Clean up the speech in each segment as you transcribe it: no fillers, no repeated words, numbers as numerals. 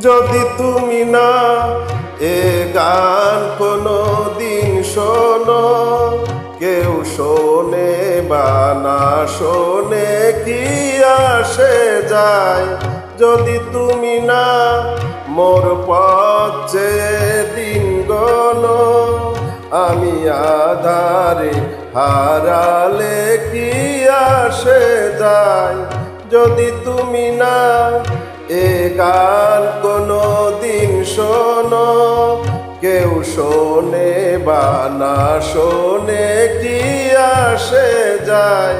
যদি তুমি না এ গান কোনো দিন শোনো, কেউ শোনে বা না শোনে কি আসে যায়। যদি তুমি না মোর পথে দিন গনো, আমি আধারে হারালে কি আসে যায়। যদি তুমি না এ গান কোনো দিন শোনো, কেউ শোনে বা না শোনে কি আসে যায়।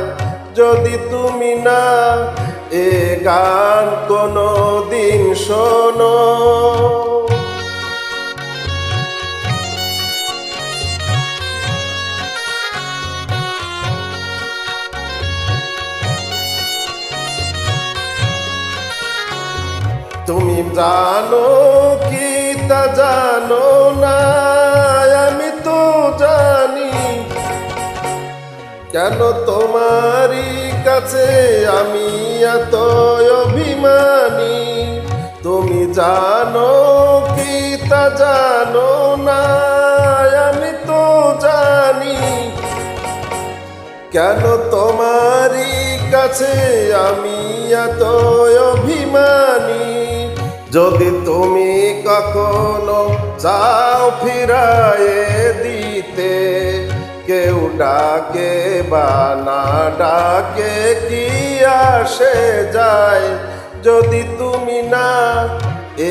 যদি তুমি না এ গান কোনো দিন শোনো। তুমি জানো কি তা জানো না, আমি তো জানি। কেন তোমারই কাছে আমি এত অভিমানী। তুমি জানো কি তা জানো না, আমি তো জানি। কেন তোমারই কাছে আমি এত অভিমানী। যদি তুমি কখনো চাও ফিরায়ে দিতে, কেউ ডাকে বা না ডাকে কি আসে যায়। যদি তুমি না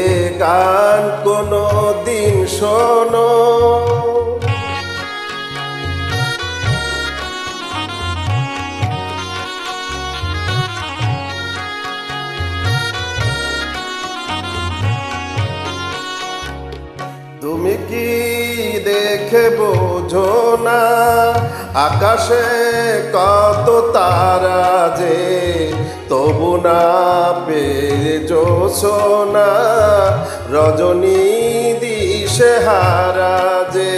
এ গান কোনো দিন শোনো। তুমি কি দেখে বোঝো না, আকাশে কত তারা যে, তবু না পেয়ে জোছনা রজনী দিশে হারা যে।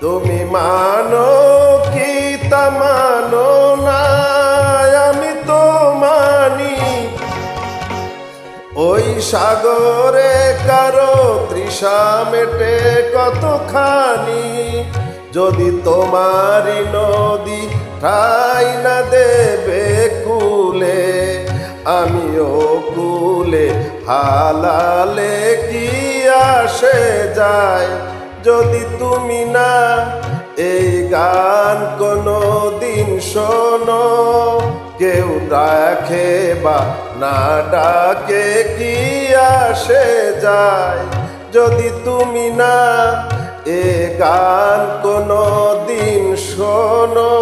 তুমি মানো কি তা মানো না, আমি তো মানি। ওই সাগরে কারো তৃষা মেটে কতখানি। যদি তোমারই নদী ঠাই না দেবে কুলে, আমিও কুলে হালালে কি আসে যায়। যদি তুমি না এই গান কোনো দিন শোনো, কেউ ডাকে বা না ডাকে কি আসে যায়। যদি তুমি না এ গান কোনো দিন শোনো।